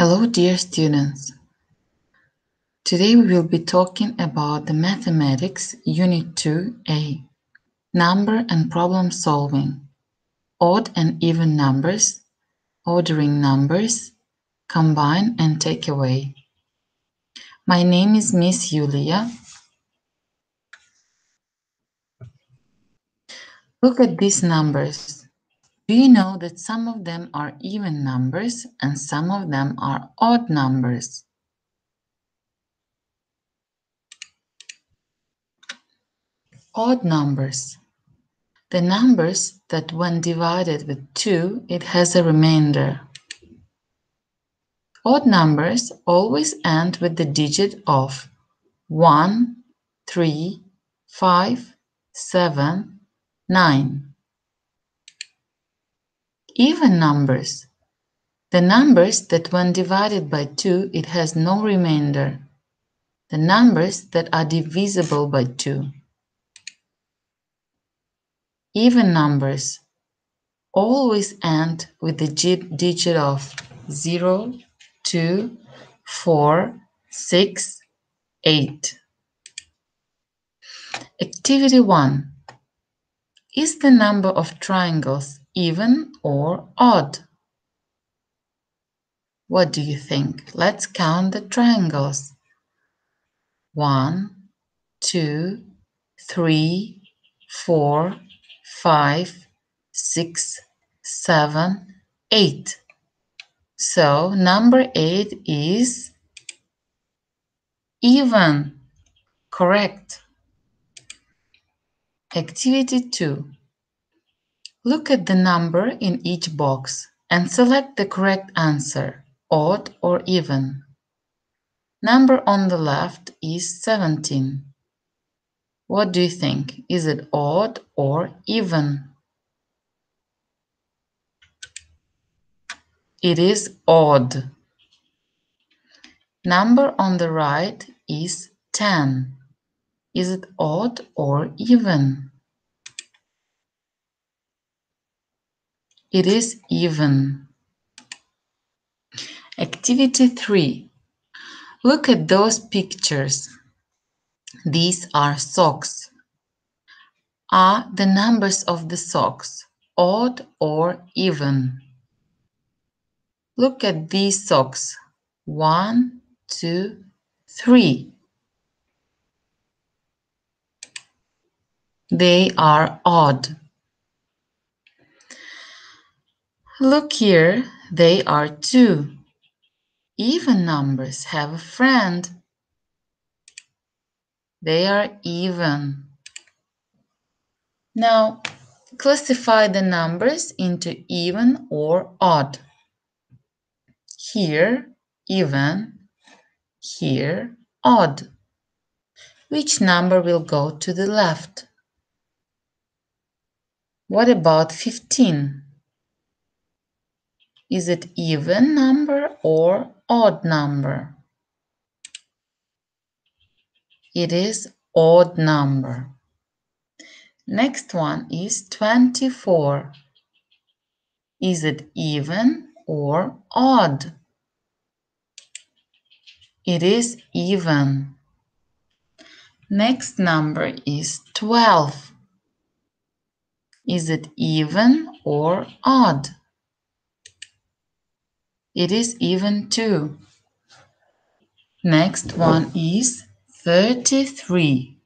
Hello, dear students. Today we will be talking about the Mathematics Unit 2A, Number and Problem Solving, Odd and Even Numbers, Ordering Numbers, Combine and Take Away. My name is Miss Yulia. Look at these numbers. Do you know that some of them are even numbers and some of them are odd numbers? Odd numbers. The numbers that when divided with 2, it has a remainder. Odd numbers always end with the digit of 1, 3, 5, 7, 9. Even numbers. The numbers that when divided by 2, it has no remainder. The numbers that are divisible by 2. Even numbers always end with the digit of 0, 2, 4, 6, 8. Activity 1. Is the number of triangles even or odd? What do you think? Let's count the triangles. 1, 2, 3, 4, 5, 6, 7, 8. So number 8 is even. Correct. Activity 2. Look at the number in each box and select the correct answer, odd or even. Number on the left is 17. What do you think? Is it odd or even? It is odd. Number on the right is 10. Is it odd or even? It is even. Activity 3. Look at those pictures. These are socks. Are the numbers of the socks odd or even? Look at these socks. 1, 2, 3. They are odd. Look here, they are 2. Even numbers have a friend. They are even. Now, classify the numbers into even or odd. Here, even. Here, odd. Which number will go to the left? What about 15? Is it even number or odd number? It is odd number. Next one is 24. Is it even or odd? It is even. Next number is 12. Is it even or odd? It is even too. Next one is 33.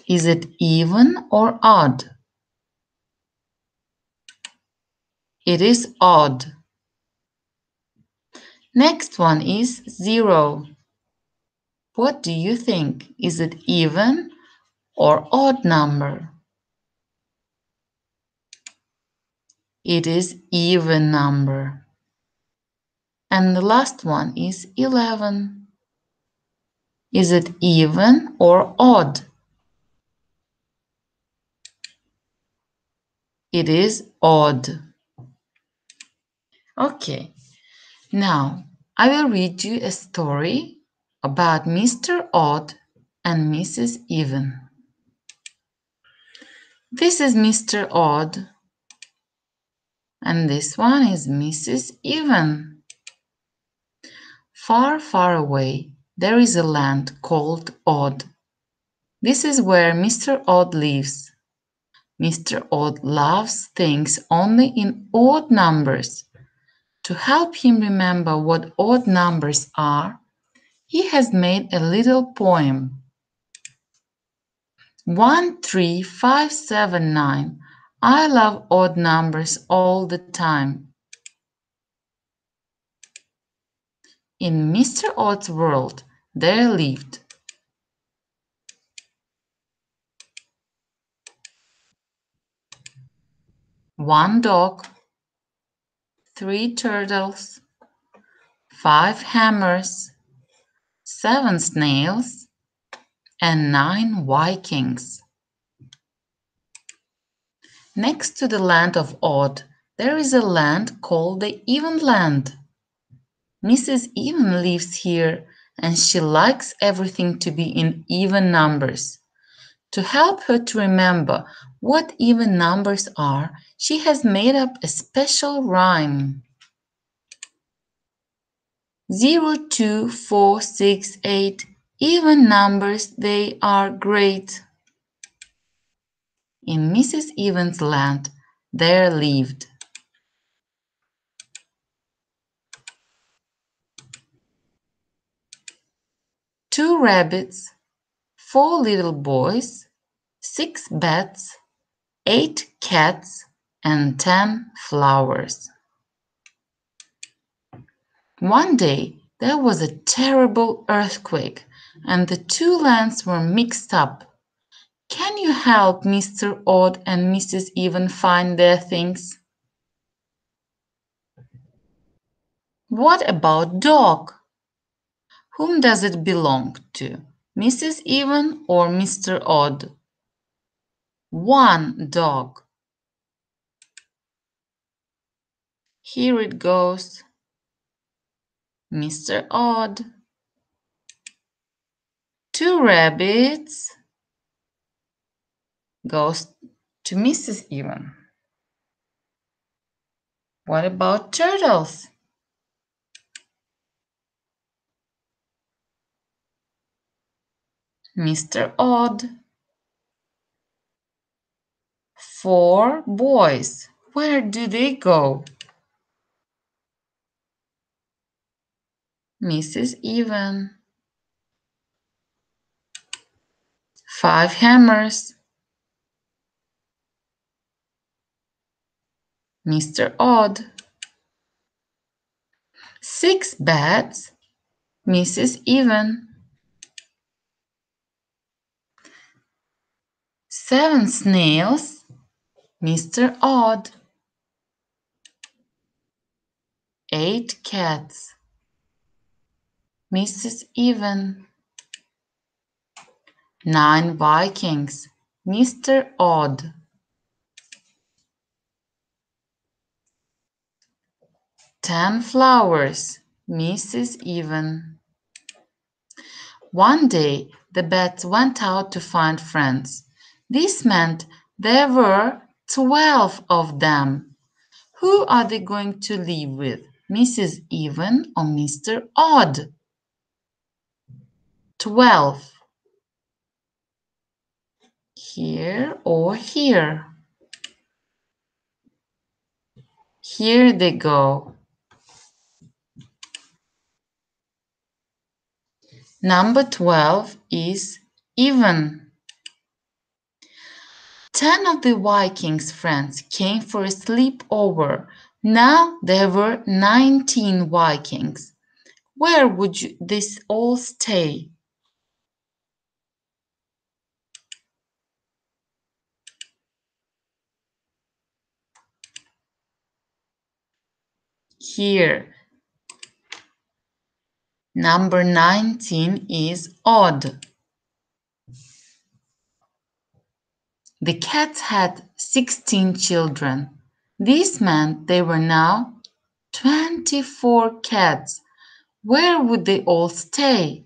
Is it even or odd? It is odd. Next one is 0. What do you think? Is it even or odd number? It is even number. And the last one is 11. Is it even or odd? It is odd. Okay, now I will read you a story about Mr. Odd and Mrs. Even. This is Mr. Odd and this one is Mrs. Even. Far, far away, there is a land called Odd. This is where Mr. Odd lives. Mr. Odd loves things only in odd numbers. To help him remember what odd numbers are, he has made a little poem. 1, 3, 5, 7, 9. I love odd numbers all the time. In Mr. Odd's world, there lived one dog, 3 turtles, 5 hammers, 7 snails, and 9 Vikings. Next to the land of Odd, there is a land called the Even Land. Mrs. Even lives here, and she likes everything to be in even numbers. To help her to remember what even numbers are, she has made up a special rhyme. 0, 2, 4, 6, 8. Even numbers, they are great. In Mrs. Evan's land, there lived 2 rabbits, 4 little boys, 6 bats, 8 cats, and 10 flowers. One day there was a terrible earthquake, and the 2 lands were mixed up. Can you help Mr. Odd and Mrs. Even find their things? What about dog? Whom does it belong to, Mrs. Even or Mr. Odd? One dog. Here it goes. Mr. Odd. 2 rabbits goes to Mrs. Even. What about turtles? Mr. Odd. 4 boys. Where do they go? Mrs. Even. 5 hammers. Mr. Odd. 6 bats. Mrs. Even. 7 snails. Mr. Odd. 8 cats. Mrs. Even. 9 Vikings. Mr. Odd. 10 flowers. Mrs. Even. One day the bats went out to find friends. This meant there were 12 of them. Who are they going to live with, Mrs. Even or Mr. Odd? 12. Here or here? Here they go. Number 12 is even. 10 of the Vikings' friends came for a sleepover. Now there were 19 Vikings. Where would this all stay? Here. Number 19 is odd. The cats had 16 children. This meant there were now 24 cats. Where would they all stay?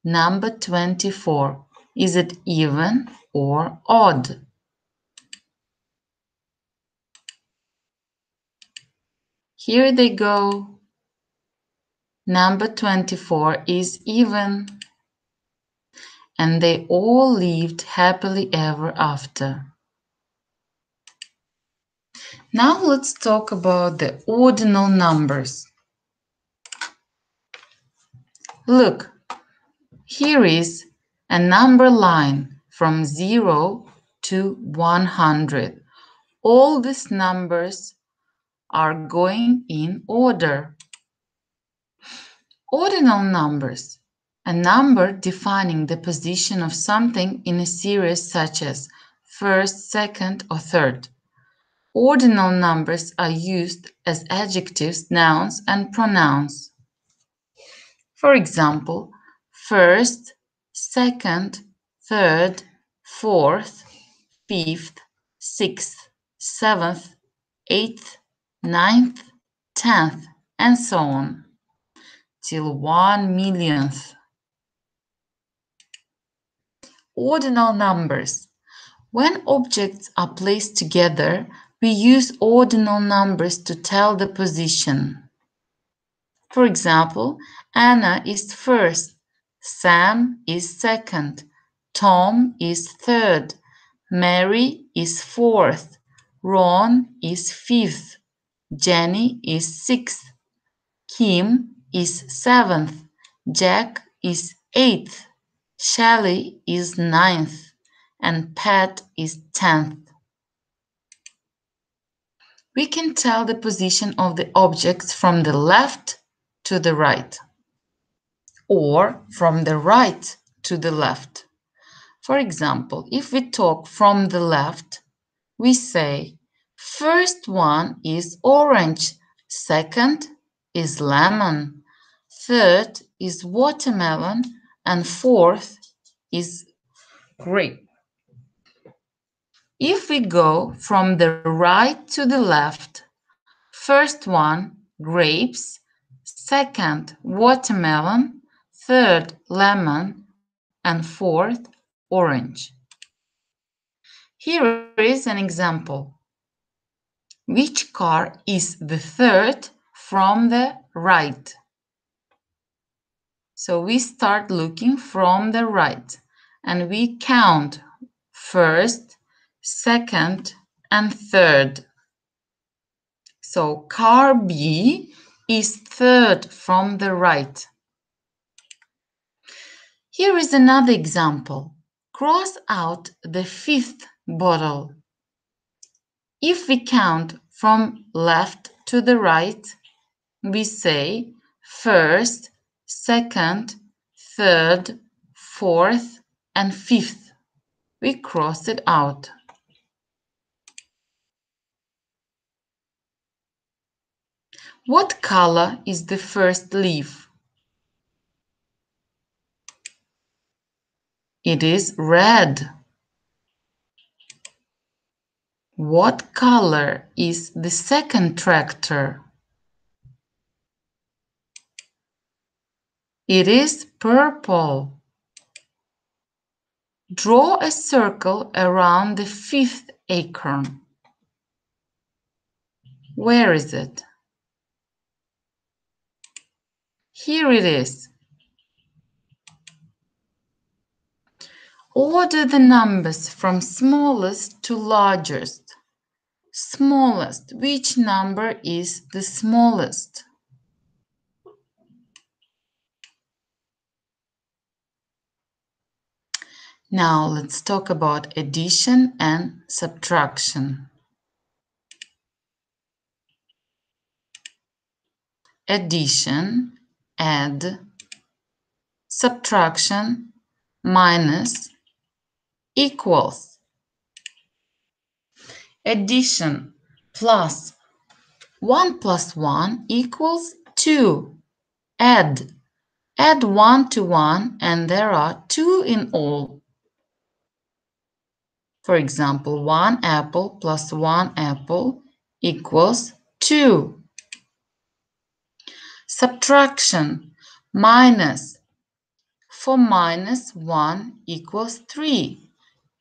Number 24. Is it even or odd? Here they go. number 24 is even. And they all lived happily ever after. Now let's talk about the ordinal numbers. Look, here is a number line from 0 to 100. All these numbers are going in order. Ordinal numbers, a number defining the position of something in a series such as first, second, or third. Ordinal numbers are used as adjectives, nouns, and pronouns. For example, first, second, third, fourth, fifth, sixth, seventh, eighth, ninth, 10th, and so on, till 1,000,000th. Ordinal numbers. When objects are placed together, we use ordinal numbers to tell the position. For example, Anna is first, Sam is second, Tom is third, Mary is fourth, Ron is fifth, Jenny is sixth, Kim is seventh, Jack is eighth, Shelley is ninth, and Pat is 10th. We can tell the position of the objects from the left to the right, or from the right to the left. For example, if we talk from the left, we say, first one is orange, second is lemon, third is watermelon, and fourth is grape. If we go from the right to the left, first one, grapes, second, watermelon, third, lemon, and fourth, orange. Here is an example. Which car is the third from the right? So we start looking from the right and we count first, second, and third. So car B is third from the right. Here is another example. Cross out the fifth bottle. If we count from left to the right, we say first, second, third, fourth, and fifth. We cross it out. What color is the first leaf? It is red. What color is the second tractor? It is purple. Draw a circle around the fifth acorn. Where is it? Here it is. Order the numbers from smallest to largest. Smallest. Which number is the smallest? Now let's talk about addition and subtraction. Addition, add, subtraction, minus, equals. Addition, plus. 1 plus 1 equals 2. Add 1 to 1 and there are 2 in all. For example, 1 apple plus 1 apple equals 2. Subtraction, minus. For minus 1 equals 3.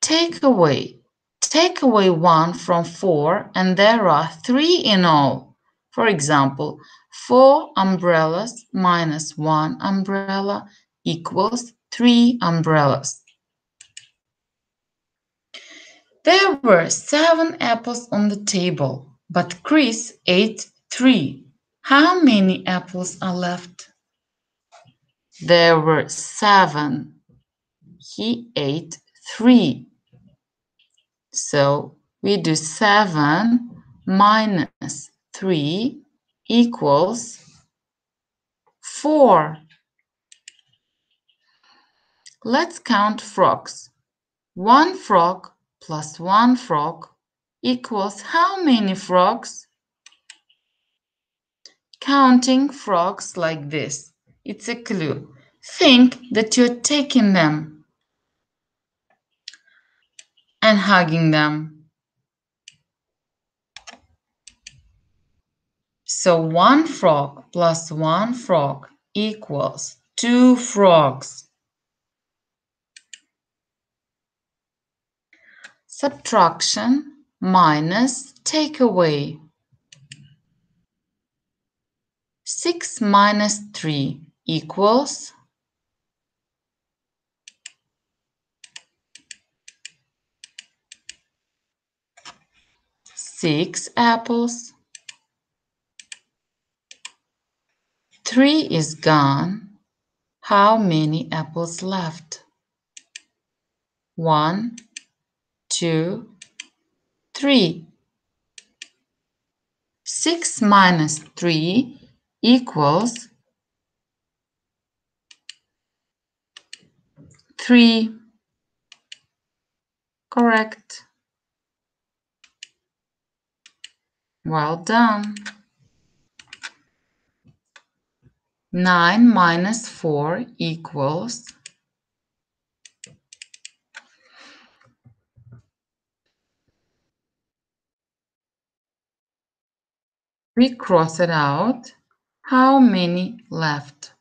Take away 1 from 4 and there are 3 in all. For example, 4 umbrellas minus 1 umbrella equals 3 umbrellas. There were 7 apples on the table, but Chris ate 3. How many apples are left? There were 7. He ate 3. So we do 7 minus 3 equals 4. Let's count frogs. 1 frog plus 1 frog equals how many frogs? Counting frogs like this. It's a clue. Think that you're taking them and hugging them. So 1 frog plus 1 frog equals 2 frogs. Subtraction minus takeaway. 6 minus 3 equals 6 apples. 3 is gone. How many apples left? 1, 2, 3. 6 minus 3 equals 3. Correct. Well done. 9 minus 4 equals 3. Cross it out. How many left?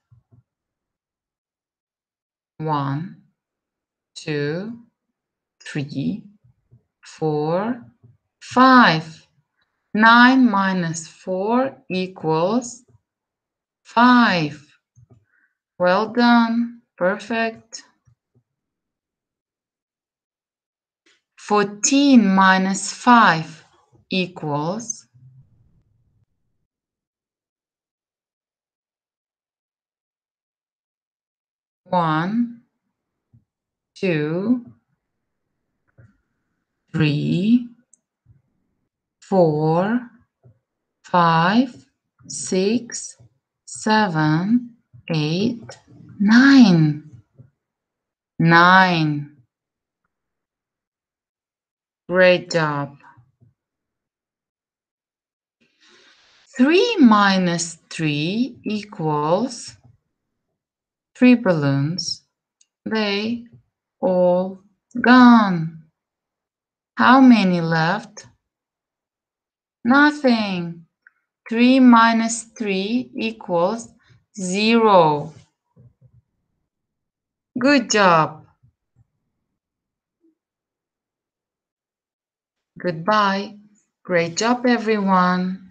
1, 2, 3, 4, 5. 9 minus 4 equals 5. Well done. Perfect. 14 minus 5 equals 1, 2, 3, 4, 5, 6, 7, 8, 9. 9. Great job. 3 minus 3 equals 3 balloons. They all gone. How many left? Nothing. 3 minus 3 equals 0. Good job. Goodbye. Great job, everyone.